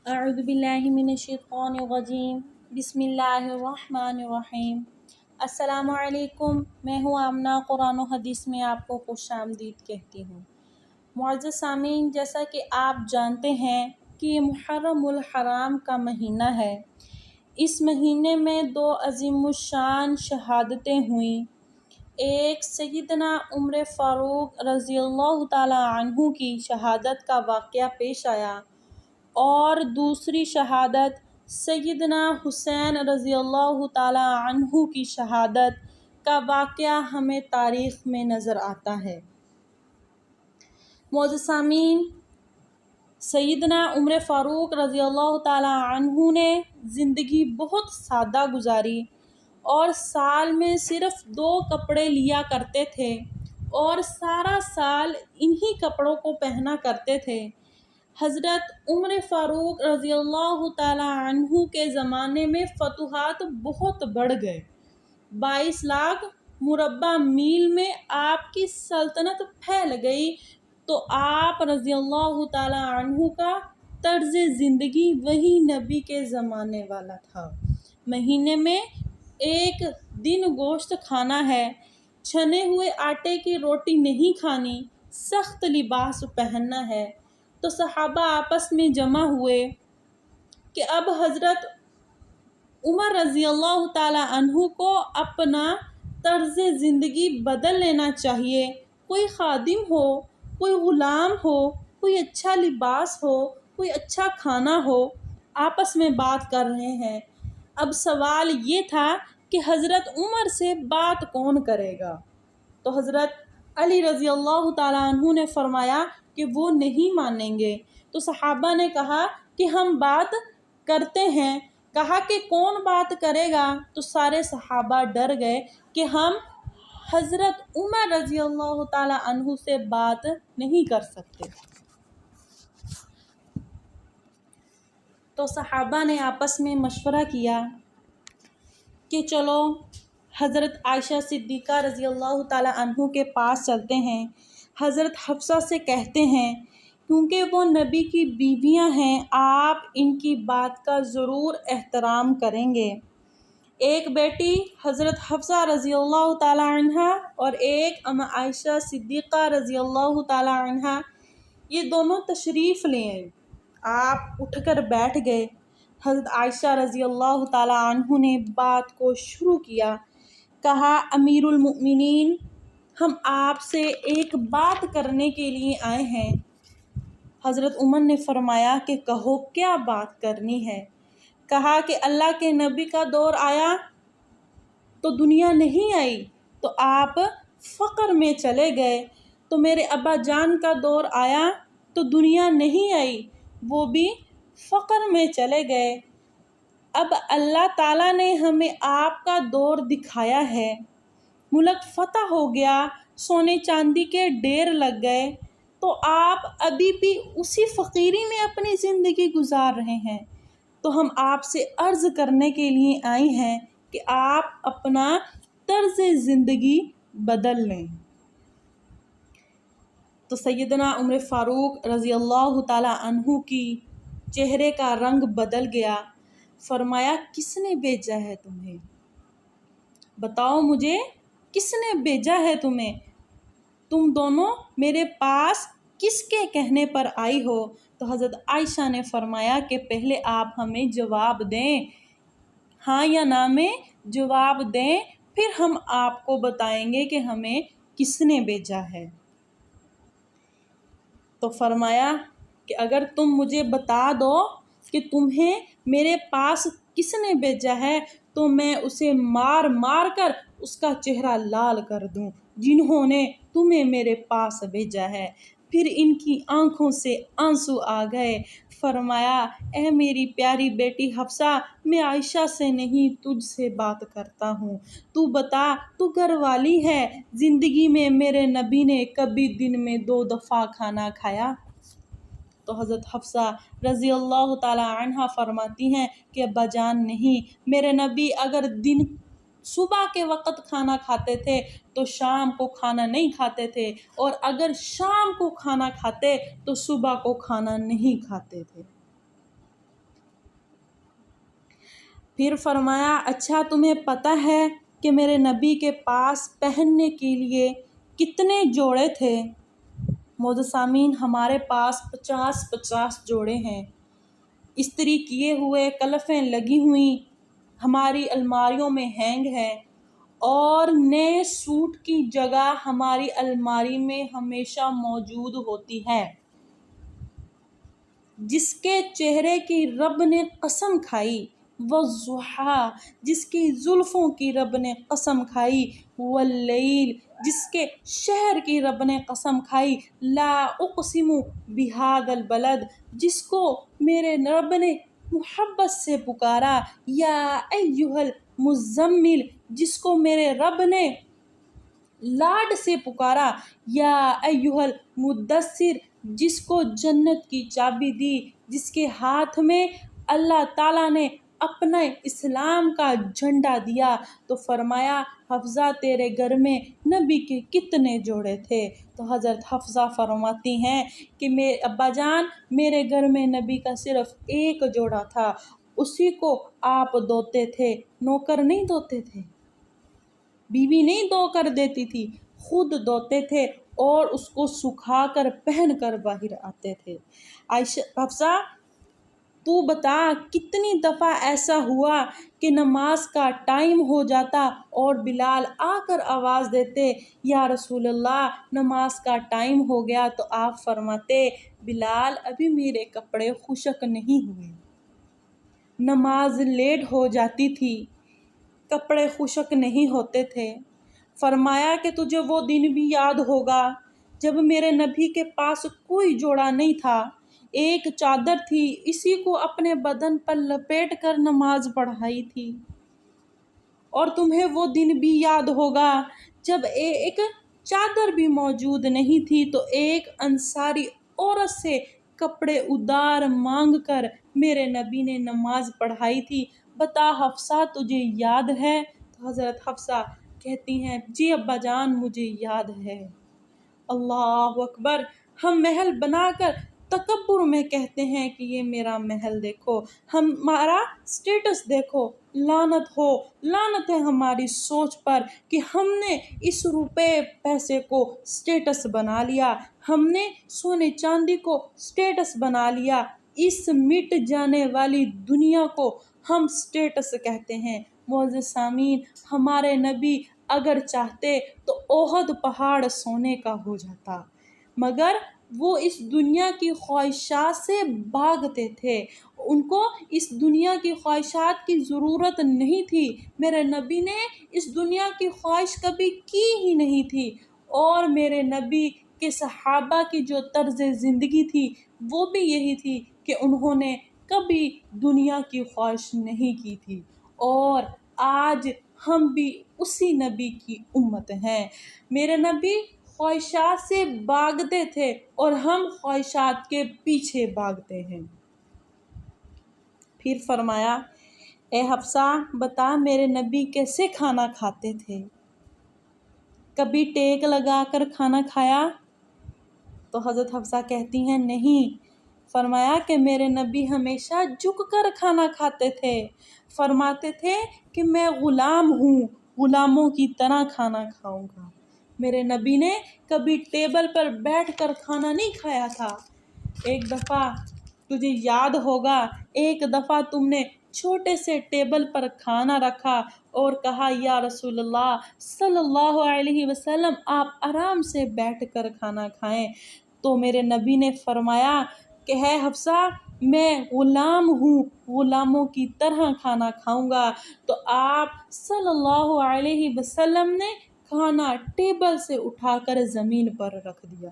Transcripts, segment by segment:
اعوذ باللہ من الشیطان الرجیم بسم اللہ الرحمن الرحیم۔ السلام علیکم، میں ہوں آمنہ، قرآن و حدیث میں آپ کو خوش آمدید کہتی ہوں۔ معزز سامعین، جیسا کہ آپ جانتے ہیں کہ یہ محرم الحرام کا مہینہ ہے۔ اس مہینے میں دو عظیم الشان شہادتیں ہوئیں۔ ایک سیدنا عمر فاروق رضی اللہ تعالی عنہ کی شہادت کا واقعہ پیش آیا اور دوسری شہادت سیدنا حسین رضی اللہ تعالی عنہ کی شہادت کا واقعہ ہمیں تاریخ میں نظر آتا ہے۔ معزز سامعین، سیدنا عمر فاروق رضی اللہ تعالی عنہ نے زندگی بہت سادہ گزاری اور سال میں صرف 2 کپڑے لیا کرتے تھے اور سارا سال انہی کپڑوں کو پہنا کرتے تھے۔ حضرت عمر فاروق رضی اللہ تعالی عنہ کے زمانے میں فتوحات بہت بڑھ گئے۔ 22 لاکھ مربع میل میں آپ کی سلطنت پھیل گئی، تو آپ رضی اللہ تعالی عنہ کا طرز زندگی وہی نبی کے زمانے والا تھا۔ مہینے میں 1 دن گوشت کھانا ہے، چھنے ہوئے آٹے کی روٹی نہیں کھانی، سخت لباس پہننا ہے۔ تو صحابہ آپس میں جمع ہوئے کہ اب حضرت عمر رضی اللہ تعالی عنہ کو اپنا طرز زندگی بدل لینا چاہیے۔ کوئی خادم ہو، کوئی غلام ہو، کوئی اچھا لباس ہو، کوئی اچھا کھانا ہو، آپس میں بات کر رہے ہیں۔ اب سوال یہ تھا کہ حضرت عمر سے بات کون کرے گا؟ تو حضرت علی رضی اللہ تعالیٰ عنہ نے فرمایا کہ وہ نہیں مانیں گے۔ تو صحابہ نے کہا کہ ہم بات کرتے ہیں۔ کہا کہ کون بات کرے گا؟ تو سارے صحابہ ڈر گئے کہ ہم حضرت عمر رضی اللہ تعالیٰ عنہ سے بات نہیں کر سکتے۔ تو صحابہ نے آپس میں مشورہ کیا کہ چلو حضرت عائشہ صدیقہ رضی اللہ تعالی عنہ کے پاس چلتے ہیں، حضرت حفصہ سے کہتے ہیں، کیونکہ وہ نبی کی بیویاں ہیں، آپ ان کی بات کا ضرور احترام کریں گے۔ ایک بیٹی حضرت حفصہ رضی اللہ تعالی عنہ اور ایک ام عائشہ صدیقہ رضی اللہ تعالی عنہ، یہ دونوں تشریف لے آئے۔ آپ اٹھ کر بیٹھ گئے۔ حضرت عائشہ رضی اللہ تعالی عنہ نے بات کو شروع کیا۔ کہا، امیر المؤمنین، ہم آپ سے ایک بات کرنے کے لیے آئے ہیں۔ حضرت عمر نے فرمایا کہ کہو، کیا بات کرنی ہے؟ کہا کہ اللہ کے نبی کا دور آیا تو دنیا نہیں آئی، تو آپ فقر میں چلے گئے۔ تو میرے ابا جان کا دور آیا تو دنیا نہیں آئی، وہ بھی فقر میں چلے گئے۔ اب اللہ تعالیٰ نے ہمیں آپ کا دور دکھایا ہے، ملک فتح ہو گیا، سونے چاندی کے ڈھیر لگ گئے، تو آپ ابھی بھی اسی فقیری میں اپنی زندگی گزار رہے ہیں۔ تو ہم آپ سے عرض کرنے کے لیے آئے ہیں کہ آپ اپنا طرز زندگی بدل لیں۔ تو سیدنا عمر فاروق رضی اللہ تعالی عنہ کی چہرے کا رنگ بدل گیا۔ فرمایا، کس نے بھیجا ہے تمہیں؟ بتاؤ مجھے، کس نے بھیجا ہے تمہیں؟ تم دونوں میرے پاس کس کے کہنے پر آئی ہو؟ تو حضرت عائشہ نے فرمایا کہ پہلے آپ ہمیں جواب دیں، ہاں یا نہ میں جواب دیں، پھر ہم آپ کو بتائیں گے کہ ہمیں کس نے بھیجا ہے۔ تو فرمایا کہ اگر تم مجھے بتا دو کہ تمہیں میرے پاس کس نے بھیجا ہے تو میں اسے مار مار کر اس کا چہرہ لال کر دوں جنہوں نے تمہیں میرے پاس بھیجا ہے۔ پھر ان کی آنکھوں سے آنسو آ گئے۔ فرمایا، اے میری پیاری بیٹی حفصہ، میں عائشہ سے نہیں تجھ سے بات کرتا ہوں، تو بتا، تو گھر والی ہے، زندگی میں میرے نبی نے کبھی دن میں 2 دفعہ کھانا کھایا؟ تو حضرت حفصہ رضی اللہ تعالی عنہ فرماتی ہیں کہ ابا جان نہیں، میرے نبی اگر صبح کے وقت کھانا کھاتے تھے تو شام کو کھانا نہیں کھاتے تھے، اور اگر شام کو کھانا کھاتے تو صبح کو کھانا نہیں کھاتے تھے۔ پھر فرمایا اچھا تمہیں پتہ ہے کہ میرے نبی کے پاس پہننے کے لیے کتنے جوڑے تھے؟ معزز سامعین، ہمارے پاس 50 جوڑے ہیں، استری کیے ہوئے، کلفیں لگی ہوئیں ہماری الماریوں میں ہینگ ہیں، اور نئے سوٹ کی جگہ ہماری الماری میں ہمیشہ موجود ہوتی ہے۔ جس کے چہرے کی رب نے قسم کھائی، والضحیٰ، جس کی زلفوں کی رب نے قسم کھائی، واللیل، جس کے شہر کی رب نے قسم کھائی، لا اقسم بہذا البلد، جس کو میرے رب نے محبت سے پکارا، یا ایھا المزمل، جس کو میرے رب نے لاڈ سے پکارا، یا ایھا المدثر، جس کو جنت کی چابی دی، جس کے ہاتھ میں اللہ تعالیٰ نے اپنا اسلام کا جھنڈا دیا۔ تو فرمایا حفصہ تیرے گھر میں نبی کے کتنے جوڑے تھے؟ تو حضرت حفصہ فرماتی ہیں کہ میرے ابا جان، میرے گھر میں نبی کا صرف ایک جوڑا تھا، اسی کو آپ دھوتے تھے، نوکر نہیں دھوتے تھے، بیوی نہیں دھو کر دیتی تھی، خود دھوتے تھے اور اس کو سکھا کر پہن کر باہر آتے تھے۔ عائشہ، حفصہ تو بتا کتنی دفعہ ایسا ہوا کہ نماز کا ٹائم ہو جاتا اور بلال آ کر آواز دیتے، یا رسول اللہ نماز کا ٹائم ہو گیا، تو آپ فرماتے بلال ابھی میرے کپڑے خشک نہیں ہوئے۔ نماز لیٹ ہو جاتی تھی، کپڑے خشک نہیں ہوتے تھے۔ فرمایا کہ تجھے وہ دن بھی یاد ہوگا جب میرے نبی کے پاس کوئی جوڑا نہیں تھا، ایک چادر تھی، اسی کو اپنے بدن پر لپیٹ کر نماز پڑھائی تھی۔ اور تمہیں وہ دن بھی یاد ہوگا جب ایک چادر بھی موجود نہیں تھی تو ایک انصاری عورت سے کپڑے ادھار مانگ کر میرے نبی نے نماز پڑھائی تھی۔ بتا حفصہ تجھے یاد ہے؟ تو حضرت حفصہ کہتی ہیں جی ابا جان مجھے یاد ہے۔ اللہ اکبر! ہم محل بنا کر تکبر میں کہتے ہیں کہ یہ میرا محل دیکھو، ہمارا سٹیٹس دیکھو، لعنت ہو، لعنت ہے ہماری سوچ پر کہ ہم نے اس روپے پیسے کو سٹیٹس بنا لیا، ہم نے سونے چاندی کو سٹیٹس بنا لیا، اس مٹ جانے والی دنیا کو ہم سٹیٹس کہتے ہیں۔ معزز سامعین، ہمارے نبی اگر چاہتے تو احد پہاڑ سونے کا ہو جاتا، مگر وہ اس دنیا کی خواہشات سے بھاگتے تھے، ان کو اس دنیا کی خواہشات کی ضرورت نہیں تھی، میرے نبی نے اس دنیا کی خواہش کبھی کی ہی نہیں تھی، اور میرے نبی کے صحابہ کی جو طرز زندگی تھی وہ بھی یہی تھی کہ انہوں نے کبھی دنیا کی خواہش نہیں کی تھی، اور آج ہم بھی اسی نبی کی امت ہیں۔ میرے نبی خواہشات سے بھاگتے تھے اور ہم خواہشات کے پیچھے بھاگتے ہیں۔ پھر فرمایا اے حفصہ بتا میرے نبی کیسے کھانا کھاتے تھے؟ کبھی ٹیک لگا کر کھانا کھایا؟ تو حضرت حفصہ کہتی ہیں نہیں۔ فرمایا کہ میرے نبی ہمیشہ جھک کر کھانا کھاتے تھے، فرماتے تھے کہ میں غلام ہوں، غلاموں کی طرح کھانا کھاؤں گا۔ میرے نبی نے کبھی ٹیبل پر بیٹھ کر کھانا نہیں کھایا تھا۔ ایک دفعہ تجھے یاد ہوگا، ایک دفعہ تم نے چھوٹے سے ٹیبل پر کھانا رکھا اور کہا یا رسول اللہ صلی اللہ علیہ وسلم آپ آرام سے بیٹھ کر کھانا کھائیں، تو میرے نبی نے فرمایا کہ ہے حفصہ میں غلام ہوں، غلاموں کی طرح کھانا کھاؤں گا، تو آپ صلی اللہ علیہ وسلم نے کھانا ٹیبل سے اٹھا کر زمین پر رکھ دیا۔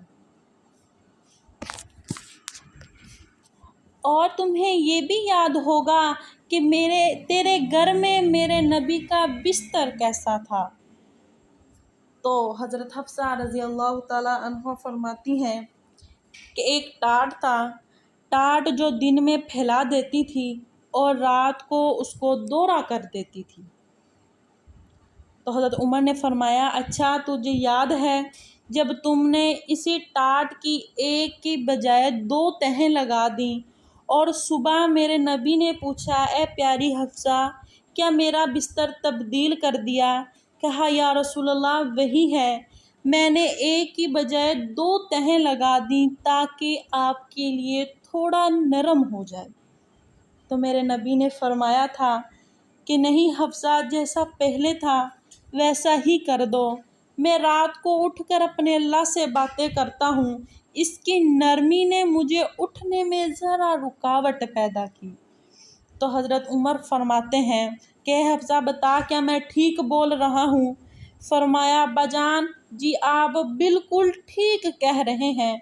اور تمہیں یہ بھی یاد ہوگا کہ تیرے گھر میں میرے نبی کا بستر کیسا تھا؟ تو حضرت حفصہ رضی اللہ تعالیٰ عنہ فرماتی ہیں کہ ایک ٹاٹ تھا، ٹاٹ جو دن میں پھیلا دیتی تھی اور رات کو اس کو دورہ کر دیتی تھی۔ تو حضرت عمر نے فرمایا اچھا تجھے یاد ہے جب تم نے اسی ٹاٹ کی ایک کی بجائے 2 تہیں لگا دیں اور صبح میرے نبی نے پوچھا اے پیاری حفصہ کیا میرا بستر تبدیل کر دیا؟ کہا یا رسول اللہ وہی ہے، میں نے ایک کی بجائے 2 تہیں لگا دیں تاکہ آپ کے لیے تھوڑا نرم ہو جائے۔ تو میرے نبی نے فرمایا تھا کہ نہیں حفصہ، جیسا پہلے تھا ویسا ہی کر دو، میں رات کو اٹھ کر اپنے اللہ سے باتیں کرتا ہوں، اس کی نرمی نے مجھے اٹھنے میں ذرا رکاوٹ پیدا کی۔ تو حضرت عمر فرماتے ہیں کہ حفصہ بتا کیا میں ٹھیک بول رہا ہوں؟ فرمایا ابا جان جی آپ بالکل ٹھیک کہہ رہے ہیں۔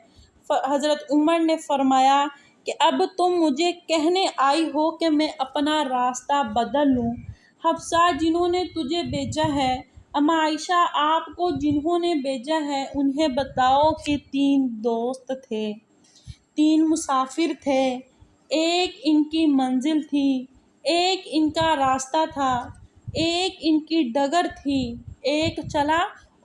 حضرت عمر نے فرمایا کہ اب تم مجھے کہنے آئی ہو کہ میں اپنا راستہ بدل لوں۔ حفصہ جنہوں نے تجھے بھیجا ہے، اما عائشہ آپ کو جنہوں نے بھیجا ہے انہیں بتاؤ کہ 3 دوست تھے، 3 مسافر تھے، ایک ان کی منزل تھی، ایک ان کا راستہ تھا، ایک ان کی ڈگر تھی، ایک چلا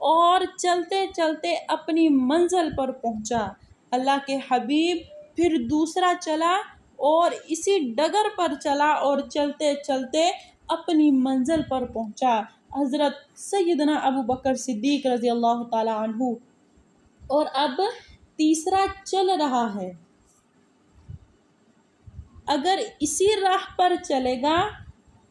اور چلتے چلتے اپنی منزل پر پہنچا۔ اللہ کے حبیب پھر دوسرا چلا اور اسی ڈگر پر چلا اور چلتے چلتے اپنی منزل پر پہنچا، حضرت سیدنا ابو بکر صدیق رضی اللہ تعالی عنہ۔ اور اب تیسرا چل رہا ہے، اگر اسی راہ پر چلے گا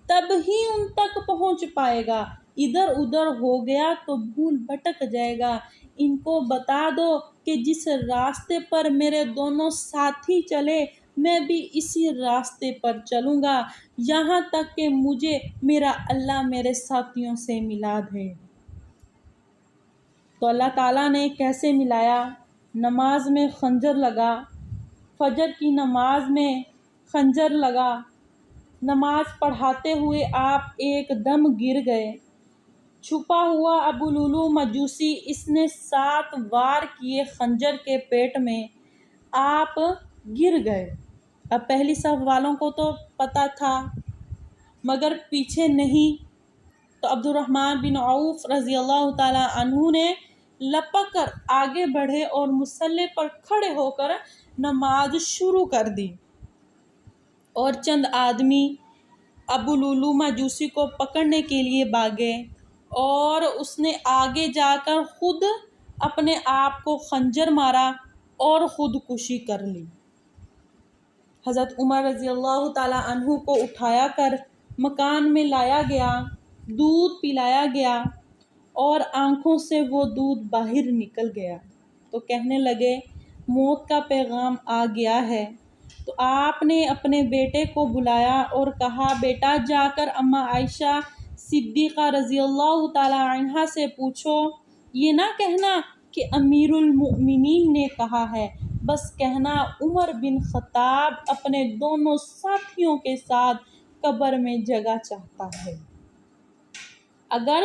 تب ہی ان تک پہنچ پائے گا، ادھر ادھر ہو گیا تو بھول بھٹک جائے گا۔ ان کو بتا دو کہ جس راستے پر میرے دونوں ساتھی چلے میں بھی اسی راستے پر چلوں گا، یہاں تک کہ مجھے میرا اللہ میرے ساتھیوں سے ملا دے۔ تو اللہ تعالیٰ نے کیسے ملایا؟ نماز میں خنجر لگا، فجر کی نماز میں خنجر لگا، نماز پڑھاتے ہوئے آپ ایک دم گر گئے۔ چھپا ہوا ابو لولو مجوسی، اس نے 7 وار کیے خنجر کے پیٹ میں، آپ گر گئے۔ اب پہلی صف والوں کو تو پتہ تھا مگر پیچھے نہیں، تو عبد الرحمن بن عوف رضی اللہ تعالی عنہ نے لپک کر آگے بڑھے اور مصلی پر کھڑے ہو کر نماز شروع کر دی، اور چند آدمی ابو لولو مجوسی کو پکڑنے کے لیے بھاگے اور اس نے آگے جا کر خود اپنے آپ کو خنجر مارا اور خودکشی کر لی۔ حضرت عمر رضی اللہ تعالی عنہ کو اٹھایا کر مکان میں لایا گیا، دودھ پلایا گیا اور آنکھوں سے وہ دودھ باہر نکل گیا، تو کہنے لگے موت کا پیغام آ گیا ہے۔ تو آپ نے اپنے بیٹے کو بلایا اور کہا بیٹا جا کر اما عائشہ صدیقہ رضی اللہ تعالی عنہا سے پوچھو، یہ نہ کہنا کہ امیر المؤمنین نے کہا ہے، بس کہنا عمر بن خطاب اپنے دونوں ساتھیوں کے ساتھ قبر میں جگہ چاہتا ہے، اگر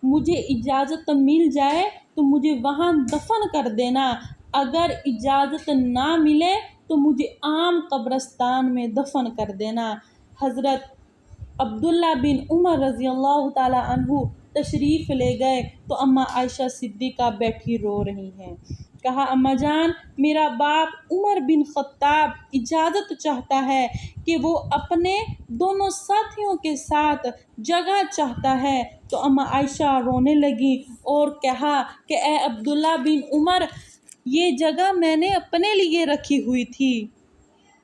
مجھے اجازت مل جائے تو مجھے وہاں دفن کر دینا، اگر اجازت نہ ملے تو مجھے عام قبرستان میں دفن کر دینا۔ حضرت عبداللہ بن عمر رضی اللہ تعالی عنہ تشریف لے گئے تو اما عائشہ صدیقہ بیٹھی رو رہی ہیں۔ کہا اما جان میرا باپ عمر بن خطاب اجازت چاہتا ہے کہ وہ اپنے دونوں ساتھیوں کے ساتھ جگہ چاہتا ہے۔ تو اما عائشہ رونے لگی اور کہا کہ اے عبداللہ بن عمر، یہ جگہ میں نے اپنے لیے رکھی ہوئی تھی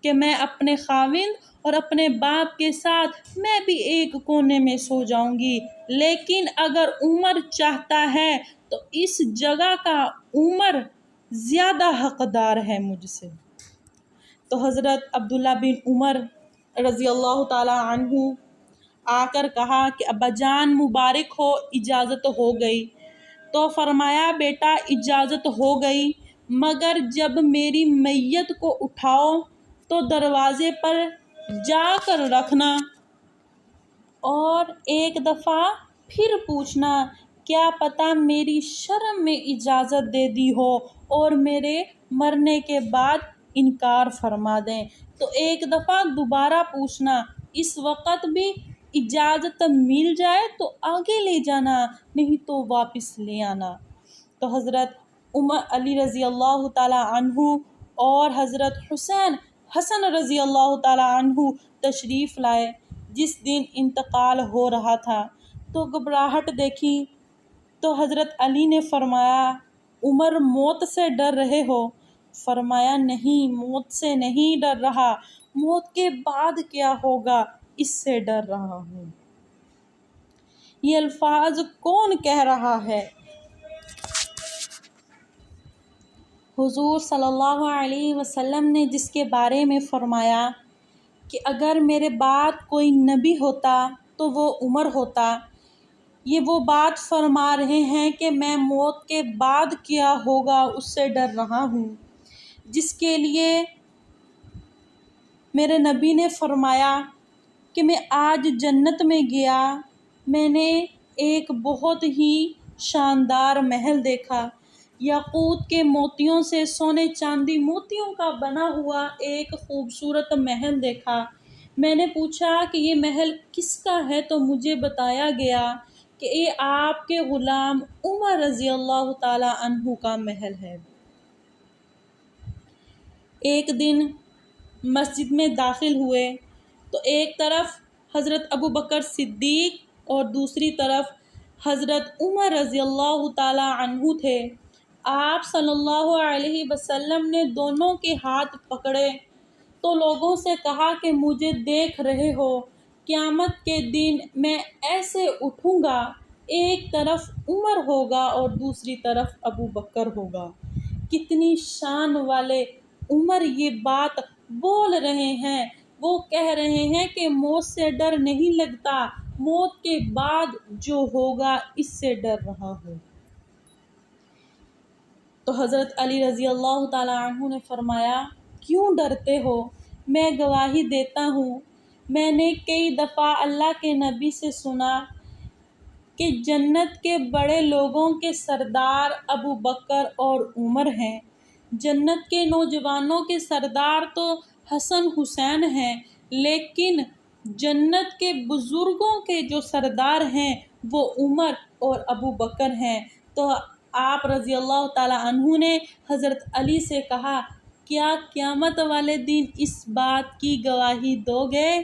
کہ میں اپنے خاوند اور اپنے باپ کے ساتھ میں بھی ایک کونے میں سو جاؤں گی، لیکن اگر عمر چاہتا ہے تو اس جگہ کا عمر زیادہ حقدار ہے مجھ سے۔ تو حضرت عبداللہ بن عمر رضی اللہ تعالی عنہ آ کر کہا کہ ابا جان مبارک ہو، اجازت ہو گئی۔ تو فرمایا بیٹا اجازت ہو گئی، مگر جب میری میت کو اٹھاؤ تو دروازے پر جا کر رکھنا اور ایک دفعہ پھر پوچھنا، کیا پتہ میری شرم میں اجازت دے دی ہو اور میرے مرنے کے بعد انکار فرما دیں۔ تو ایک دفعہ دوبارہ پوچھنا، اس وقت بھی اجازت مل جائے تو آگے لے جانا، نہیں تو واپس لے آنا۔ تو حضرت علی رضی اللہ تعالی عنہ اور حضرت حسن رضی اللہ تعالی عنہ تشریف لائے۔ جس دن انتقال ہو رہا تھا تو گھبراہٹ دیکھی تو حضرت علی نے فرمایا عمر موت سے ڈر رہے ہو؟ فرمایا نہیں، موت سے نہیں ڈر رہا، موت کے بعد کیا ہوگا اس سے ڈر رہا ہوں۔ یہ الفاظ کون کہہ رہا ہے؟ حضور صلی اللہ علیہ وسلم نے، جس کے بارے میں فرمایا کہ اگر میرے بعد کوئی نبی ہوتا تو وہ عمر ہوتا۔ یہ وہ بات فرما رہے ہیں کہ میں موت کے بعد کیا ہوگا اس سے ڈر رہا ہوں، جس کے لیے میرے نبی نے فرمایا کہ میں آج جنت میں گیا، میں نے ایک بہت ہی شاندار محل دیکھا، یاقوت کے موتیوں سے، سونے چاندی موتیوں کا بنا ہوا ایک خوبصورت محل دیکھا۔ میں نے پوچھا کہ یہ محل کس کا ہے تو مجھے بتایا گیا کہ یہ آپ کے غلام عمر رضی اللہ تعالی عنہ کا محل ہے۔ ایک دن مسجد میں داخل ہوئے تو ایک طرف حضرت ابوبکر صدیق اور دوسری طرف حضرت عمر رضی اللہ تعالی عنہ تھے۔ آپ صلی اللہ علیہ وسلم نے دونوں کے ہاتھ پکڑے تو لوگوں سے کہا کہ مجھے دیکھ رہے ہو، قیامت کے دن میں ایسے اٹھوں گا، ایک طرف عمر ہوگا اور دوسری طرف ابوبکر ہوگا۔ کتنی شان والے عمر یہ بات بول رہے ہیں، وہ کہہ رہے ہیں کہ موت سے ڈر نہیں لگتا، موت کے بعد جو ہوگا اس سے ڈر رہا ہوں۔ تو حضرت علی رضی اللہ تعالی عنہ نے فرمایا کیوں ڈرتے ہو؟ میں گواہی دیتا ہوں، میں نے کئی دفعہ اللہ کے نبی سے سنا کہ جنت کے بڑے لوگوں کے سردار ابوبکر اور عمر ہیں، جنت کے نوجوانوں کے سردار تو حسن حسین ہیں، لیکن جنت کے بزرگوں کے جو سردار ہیں وہ عمر اور ابوبکر ہیں۔ تو آپ رضی اللہ تعالی عنہ نے حضرت علی سے کہا کیا قیامت والے دن اس بات کی گواہی دو گے؟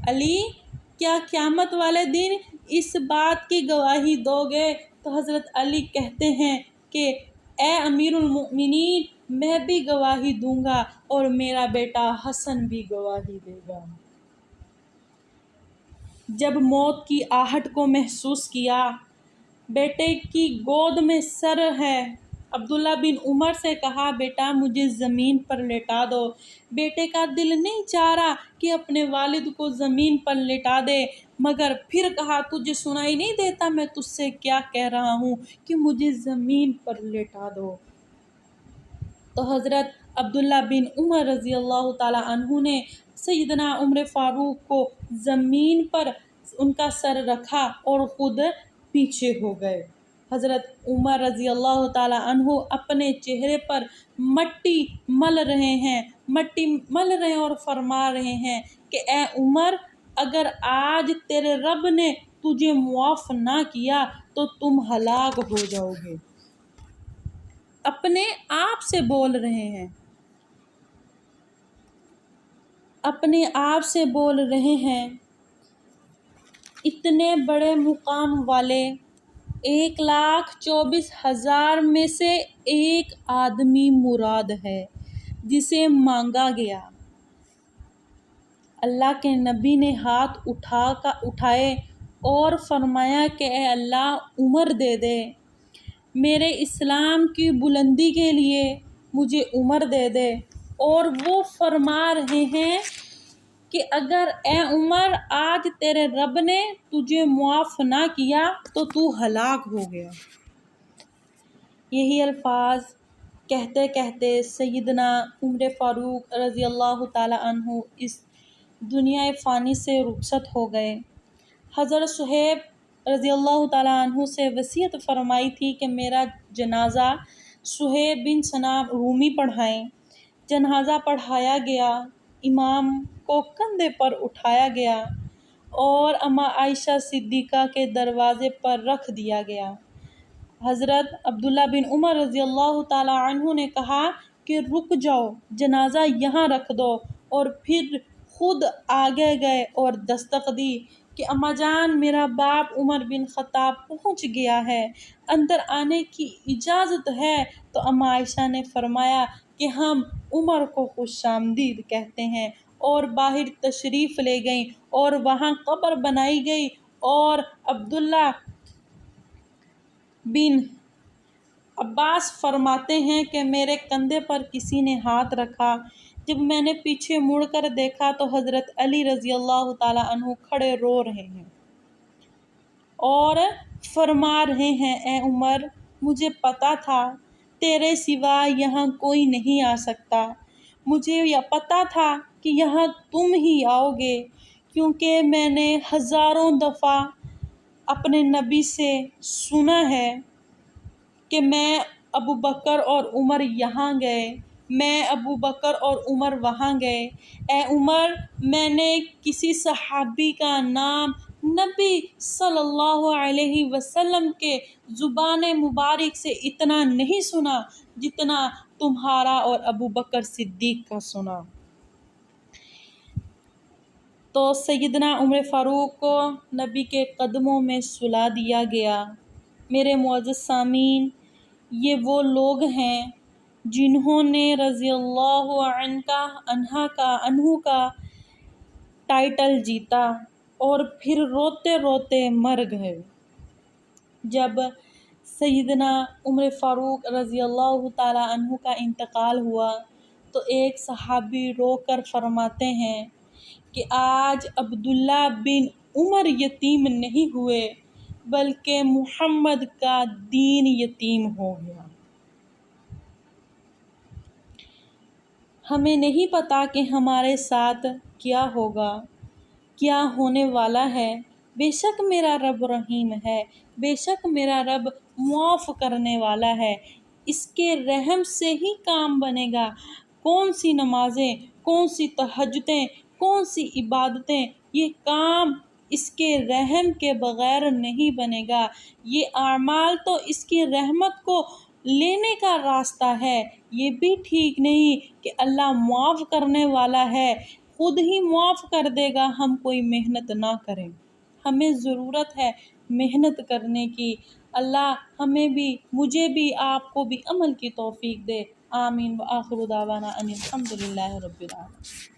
علی، کیا قیامت والے دن اس بات کی گواہی دو گے؟ تو حضرت علی کہتے ہیں کہ اے امیر المؤمنین، میں بھی گواہی دوں گا اور میرا بیٹا حسن بھی گواہی دے گا۔ جب موت کی آہٹ کو محسوس کیا، بیٹے کی گود میں سر ہے، عبداللہ بن عمر سے کہا بیٹا مجھے زمین پر لٹا دو۔ بیٹے کا دل نہیں چاہ رہا کہ اپنے والد کو زمین پر لٹا دے، مگر پھر کہا تجھے سنائی نہیں دیتا میں تجھ سے کیا کہہ رہا ہوں کہ مجھے زمین پر لٹا دو۔ تو حضرت عبداللہ بن عمر رضی اللہ تعالی عنہ نے سیدنا عمر فاروق کو زمین پر ان کا سر رکھا اور خود پیچھے ہو گئے۔ حضرت عمر رضی اللہ تعالی عنہ اپنے چہرے پر مٹی مل رہے ہیں اور فرما رہے ہیں کہ اے عمر، اگر آج تیرے رب نے تجھے معاف نہ کیا تو تم ہلاک ہو جاؤ گے۔ اپنے آپ سے بول رہے ہیں، اپنے آپ سے بول رہے ہیں۔ اتنے بڑے مقام والے 1,24,000 میں سے ایک آدمی مراد ہے جسے مانگا گیا۔ اللہ کے نبی نے ہاتھ اٹھائے اور فرمایا کہ اے اللہ عمر دے دے، میرے اسلام کی بلندی کے لیے مجھے عمر دے دے۔ اور وہ فرما رہے ہیں کہ اگر اے عمر آج تیرے رب نے تجھے معاف نہ کیا تو تو ہلاک ہو گیا۔ یہی الفاظ کہتے کہتے سیدنا عمر فاروق رضی اللہ تعالی عنہ اس دنیا فانی سے رخصت ہو گئے۔ حضرت صہیب رضی اللہ تعالی عنہ سے وصیت فرمائی تھی کہ میرا جنازہ صہیب بن سنان رومی پڑھائیں۔ جنازہ پڑھایا گیا، امام کو کندھے پر اٹھایا گیا اور اماں عائشہ صدیقہ کے دروازے پر رکھ دیا گیا۔ حضرت عبداللہ بن عمر رضی اللہ تعالی عنہ نے کہا کہ رک جاؤ، جنازہ یہاں رکھ دو اور پھر خود آگے گئے اور دستک دی کہ اماں جان میرا باپ عمر بن خطاب پہنچ گیا ہے، اندر آنے کی اجازت ہے؟ تو اماں عائشہ نے فرمایا کہ ہم عمر کو خوش آمدید کہتے ہیں، اور باہر تشریف لے گئیں اور وہاں قبر بنائی گئی، اور عبداللہ بن عباس فرماتے ہیں کہ میرے کندھے پر کسی نے ہاتھ رکھا، جب میں نے پیچھے مڑ کر دیکھا تو حضرت علی رضی اللہ تعالیٰ عنہ کھڑے رو رہے ہیں اور فرما رہے ہیں اے عمر، مجھے پتا تھا تیرے سوا یہاں کوئی نہیں آ سکتا، مجھے یہ پتا تھا کہ یہاں تم ہی آؤ گے، کیونکہ میں نے ہزاروں دفعہ اپنے نبی سے سنا ہے کہ میں ابو بکر اور عمر یہاں گئے، میں ابو بکر اور عمر وہاں گئے۔ اے عمر، میں نے کسی صحابی کا نام نبی صلی اللہ علیہ وسلم کے زبان مبارک سے اتنا نہیں سنا جتنا تمہارا اور ابو بکر صدیق کا سنا۔ تو سیدنا عمر فاروق کو نبی کے قدموں میں سلا دیا گیا۔ میرے معزز سامعین، یہ وہ لوگ ہیں جنہوں نے رضی اللہ عنہ کا ٹائٹل جیتا اور پھر روتے روتے مر گئے۔ جب سیدنا عمر فاروق رضی اللہ تعالیٰ عنہ کا انتقال ہوا تو ایک صحابی رو کر فرماتے ہیں کہ آج عبداللہ بن عمر یتیم نہیں ہوئے بلکہ محمد کا دین یتیم ہو گیا۔ ہمیں نہیں پتا کہ ہمارے ساتھ کیا ہوگا، کیا ہونے والا ہے۔ بے شک میرا رب رحیم ہے، بے شک میرا رب معاف کرنے والا ہے، اس کے رحم سے ہی کام بنے گا۔ کون سی نمازیں، کون سی تہجدیں، کون سی عبادتیں، یہ کام اس کے رحم کے بغیر نہیں بنے گا۔ یہ اعمال تو اس کی رحمت کو لینے کا راستہ ہے۔ یہ بھی ٹھیک نہیں کہ اللہ معاف کرنے والا ہے، خود ہی معاف کر دے گا، ہم کوئی محنت نہ کریں۔ ہمیں ضرورت ہے محنت کرنے کی۔ اللہ ہمیں بھی، مجھے بھی، آپ کو بھی عمل کی توفیق دے۔ آمین۔ وآخر دعوانا ان الحمد للہ رب العالمین۔